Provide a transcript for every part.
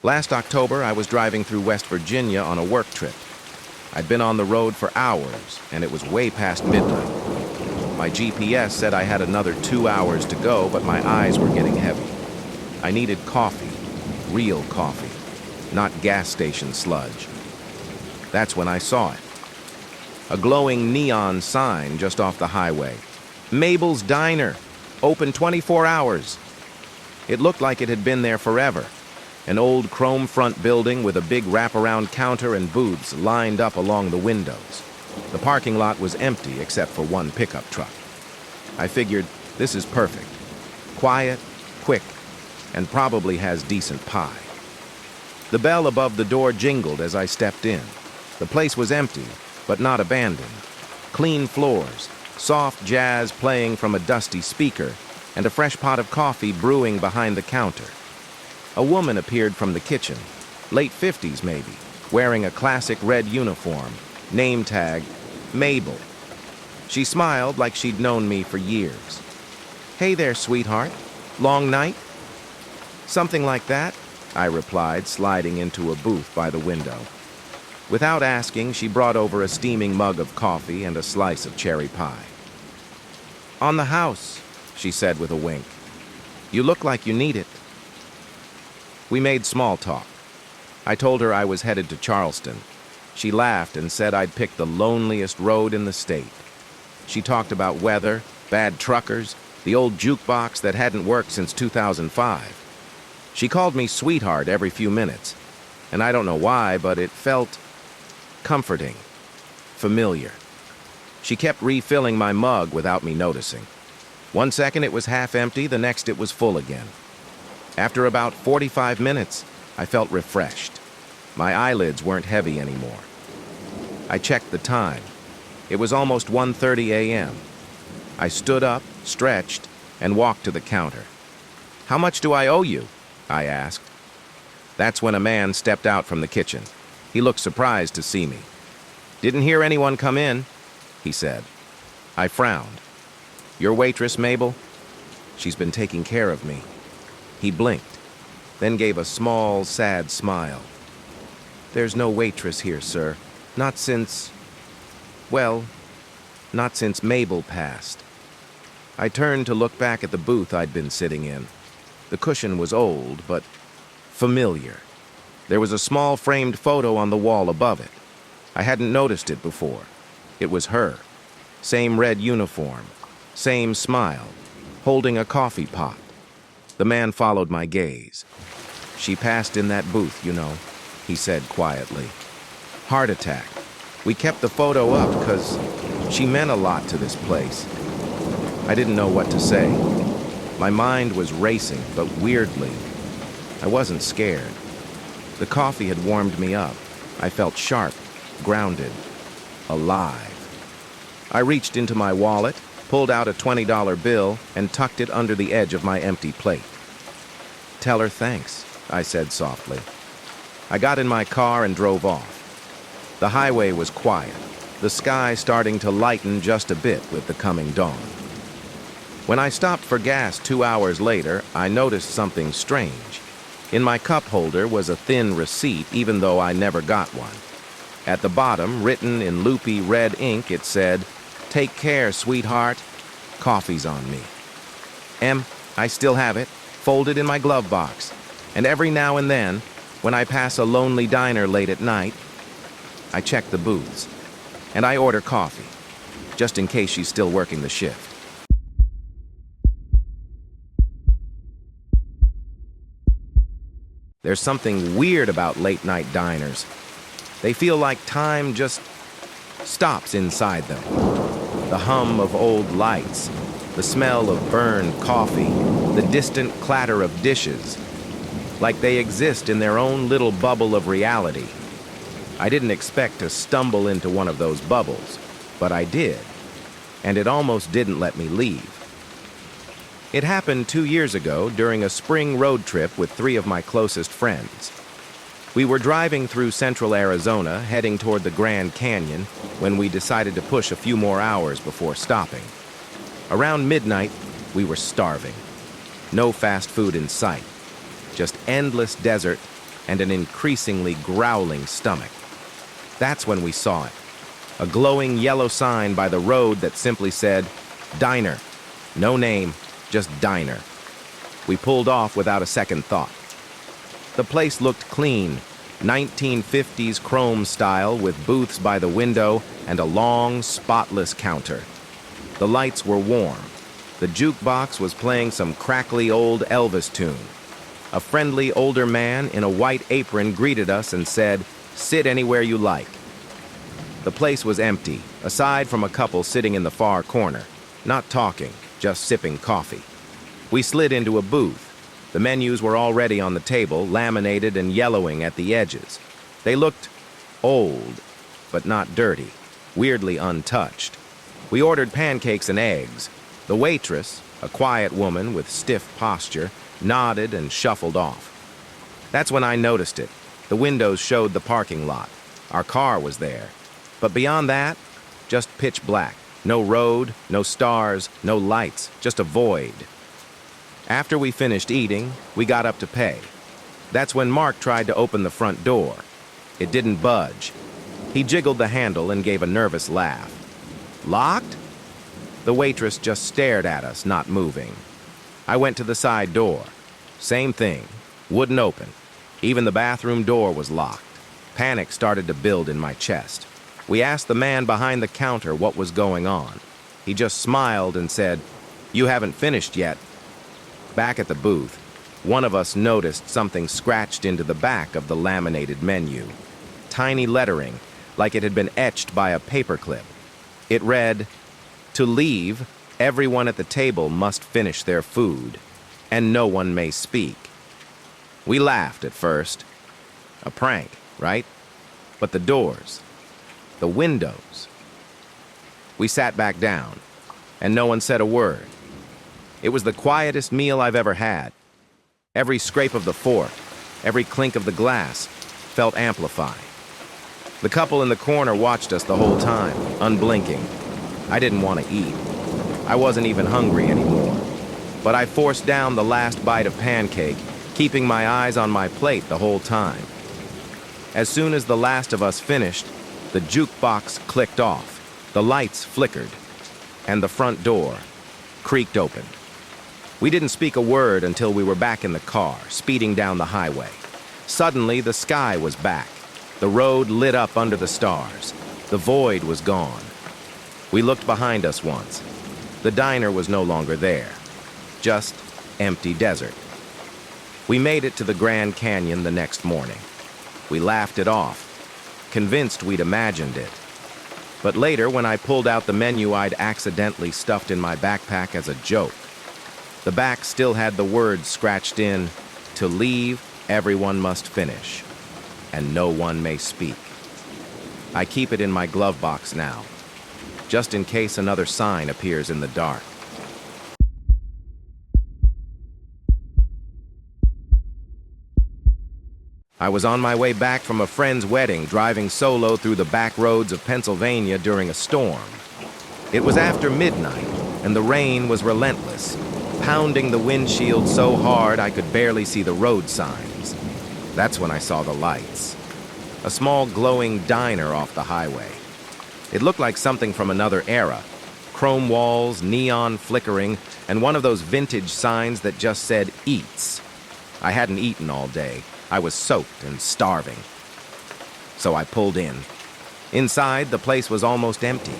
Last October, I was driving through West Virginia on a work trip. I'd been on the road for hours, and it was way past midnight. My GPS said I had another 2 hours to go, but my eyes were getting heavy. I needed coffee, real coffee, not gas station sludge. That's when I saw it. A glowing neon sign just off the highway. Mabel's Diner, open 24 hours. It looked like it had been there forever. An old chrome front building with a big wraparound counter and booths lined up along the windows. The parking lot was empty except for one pickup truck. I figured, this is perfect. Quiet, quick, and probably has decent pie. The bell above the door jingled as I stepped in. The place was empty, but not abandoned. Clean floors, soft jazz playing from a dusty speaker, and a fresh pot of coffee brewing behind the counter. A woman appeared from the kitchen, late 50s maybe, wearing a classic red uniform, name tag, Mabel. She smiled like she'd known me for years. "Hey there, sweetheart. Long night?" "Something like that," I replied, sliding into a booth by the window. Without asking, she brought over a steaming mug of coffee and a slice of cherry pie. "On the house," she said with a wink. "You look like you need it." We made small talk. I told her I was headed to Charleston. She laughed and said I'd picked the loneliest road in the state. She talked about weather, bad truckers, the old jukebox that hadn't worked since 2005. She called me sweetheart every few minutes, and I don't know why, but it felt comforting, familiar. She kept refilling my mug without me noticing. One second it was half empty, the next it was full again. After about 45 minutes, I felt refreshed. My eyelids weren't heavy anymore. I checked the time. It was almost 1:30 a.m. I stood up, stretched, and walked to the counter. "How much do I owe you?" I asked. That's when a man stepped out from the kitchen. He looked surprised to see me. "Didn't hear anyone come in," he said. I frowned. "Your waitress, Mabel? She's been taking care of me." He blinked, then gave a small, sad smile. "There's no waitress here, sir. Not since... well, not since Mabel passed." I turned to look back at the booth I'd been sitting in. The cushion was old, but familiar. There was a small framed photo on the wall above it. I hadn't noticed it before. It was her. Same red uniform, same smile, holding a coffee pot. The man followed my gaze. "She passed in that booth, you know," he said quietly. "Heart attack. We kept the photo up because she meant a lot to this place." I didn't know what to say. My mind was racing, but weirdly, I wasn't scared. The coffee had warmed me up. I felt sharp, grounded, alive. I reached into my wallet, pulled out a $20 bill, and tucked it under the edge of my empty plate. "Tell her thanks," I said softly. I got in my car and drove off. The highway was quiet, the sky starting to lighten just a bit with the coming dawn. When I stopped for gas 2 hours later, I noticed something strange. In my cup holder was a thin receipt, even though I never got one. At the bottom, written in loopy red ink, it said, "Take care, sweetheart. Coffee's on me." I still have it, folded in my glove box. And every now and then, when I pass a lonely diner late at night, I check the booths. And I order coffee, just in case she's still working the shift. There's something weird about late-night diners. They feel like time just stops inside them. The hum of old lights, the smell of burned coffee, the distant clatter of dishes, like they exist in their own little bubble of reality. I didn't expect to stumble into one of those bubbles, but I did, and it almost didn't let me leave. It happened 2 years ago during a spring road trip with 3 of my closest friends. We were driving through central Arizona, heading toward the Grand Canyon, when we decided to push a few more hours before stopping. Around midnight, we were starving. No fast food in sight. Just endless desert and an increasingly growling stomach. That's when we saw it. A glowing yellow sign by the road that simply said, "Diner." No name, just diner. We pulled off without a second thought. The place looked clean, 1950s chrome style with booths by the window and a long, spotless counter. The lights were warm. The jukebox was playing some crackly old Elvis tune. A friendly older man in a white apron greeted us and said, "Sit anywhere you like." The place was empty, aside from a couple sitting in the far corner, not talking, just sipping coffee. We slid into a booth. The menus were already on the table, laminated and yellowing at the edges. They looked old, but not dirty, weirdly untouched. We ordered pancakes and eggs. The waitress, a quiet woman with stiff posture, nodded and shuffled off. That's when I noticed it. The windows showed the parking lot. Our car was there. But beyond that, just pitch black. No road, no stars, no lights, just a void. After we finished eating, we got up to pay. That's when Mark tried to open the front door. It didn't budge. He jiggled the handle and gave a nervous laugh. "Locked?" The waitress just stared at us, not moving. I went to the side door. Same thing. Wouldn't open. Even the bathroom door was locked. Panic started to build in my chest. We asked the man behind the counter what was going on. He just smiled and said, "You haven't finished yet." Back at the booth, one of us noticed something scratched into the back of the laminated menu. Tiny lettering, like it had been etched by a paperclip. It read, "To leave, everyone at the table must finish their food, and no one may speak." We laughed at first. A prank, right? But the doors, the windows. We sat back down, and no one said a word. It was the quietest meal I've ever had. Every scrape of the fork, every clink of the glass, felt amplified. The couple in the corner watched us the whole time, unblinking. I didn't want to eat. I wasn't even hungry anymore. But I forced down the last bite of pancake, keeping my eyes on my plate the whole time. As soon as the last of us finished, the jukebox clicked off, the lights flickered, and the front door creaked open. We didn't speak a word until we were back in the car, speeding down the highway. Suddenly, the sky was back. The road lit up under the stars. The void was gone. We looked behind us once. The diner was no longer there. Just empty desert. We made it to the Grand Canyon the next morning. We laughed it off, convinced we'd imagined it. But later, when I pulled out the menu I'd accidentally stuffed in my backpack as a joke, the back still had the words scratched in, "To leave, everyone must finish, and no one may speak." I keep it in my glove box now, just in case another sign appears in the dark. I was on my way back from a friend's wedding, driving solo through the back roads of Pennsylvania during a storm. It was after midnight, and the rain was relentless, pounding the windshield so hard I could barely see the road signs. That's when I saw the lights. A small glowing diner off the highway. It looked like something from another era. Chrome walls, neon flickering, and one of those vintage signs that just said "Eats." I hadn't eaten all day. I was soaked and starving. So I pulled in. Inside, the place was almost empty.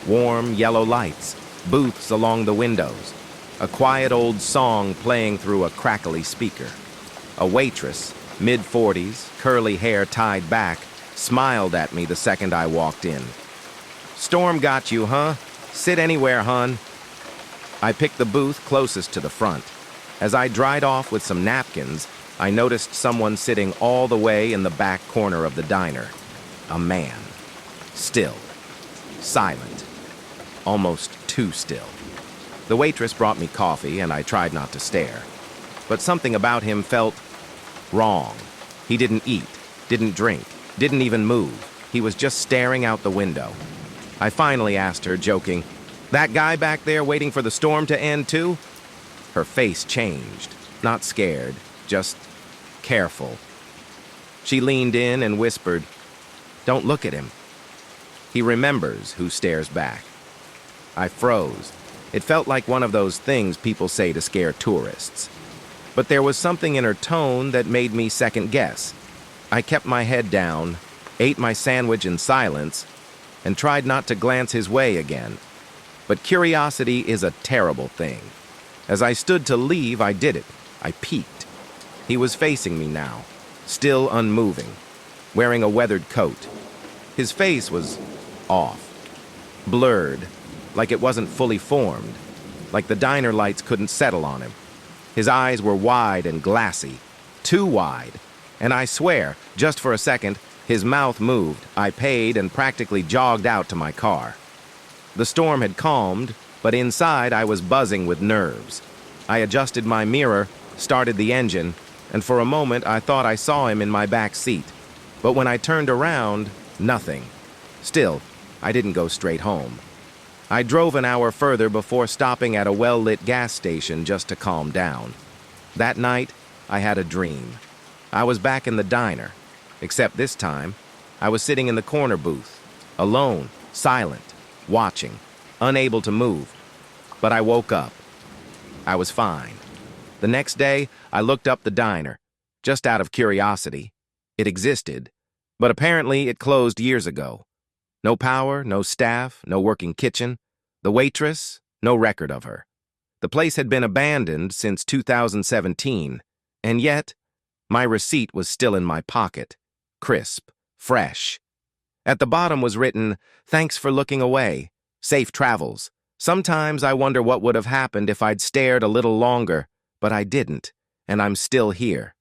Warm, yellow lights, booths along the windows, a quiet old song playing through a crackly speaker. A waitress, mid-40s, curly hair tied back, smiled at me the second I walked in. "Storm got you, huh? Sit anywhere, hun." I picked the booth closest to the front. As I dried off with some napkins, I noticed someone sitting all the way in the back corner of the diner. A man. Still. Silent. Almost too still. The waitress brought me coffee, and I tried not to stare. But something about him felt wrong. He didn't eat, didn't drink, didn't even move. He was just staring out the window. I finally asked her, joking, "That guy back there waiting for the storm to end too?" Her face changed. Not scared, just careful. She leaned in and whispered, "Don't look at him. He remembers who stares back." I froze. It felt like one of those things people say to scare tourists. But there was something in her tone that made me second guess. I kept my head down, ate my sandwich in silence, and tried not to glance his way again. But curiosity is a terrible thing. As I stood to leave, I did it. I peeked. He was facing me now, still unmoving, wearing a weathered coat. His face was off, blurred, like it wasn't fully formed, like the diner lights couldn't settle on him. His eyes were wide and glassy, too wide, and I swear, just for a second, his mouth moved. I paid and practically jogged out to my car. The storm had calmed, but inside I was buzzing with nerves. I adjusted my mirror, started the engine, and for a moment I thought I saw him in my back seat. But when I turned around, nothing. Still, I didn't go straight home. I drove an hour further before stopping at a well-lit gas station just to calm down. That night, I had a dream. I was back in the diner, except this time, I was sitting in the corner booth, alone, silent, watching, unable to move. But I woke up. I was fine. The next day, I looked up the diner, just out of curiosity. It existed, but apparently it closed years ago. No power, no staff, no working kitchen. The waitress, no record of her. The place had been abandoned since 2017, and yet, my receipt was still in my pocket, crisp, fresh. At the bottom was written, "Thanks for looking away. Safe travels." Sometimes I wonder what would have happened if I'd stared a little longer, but I didn't, and I'm still here.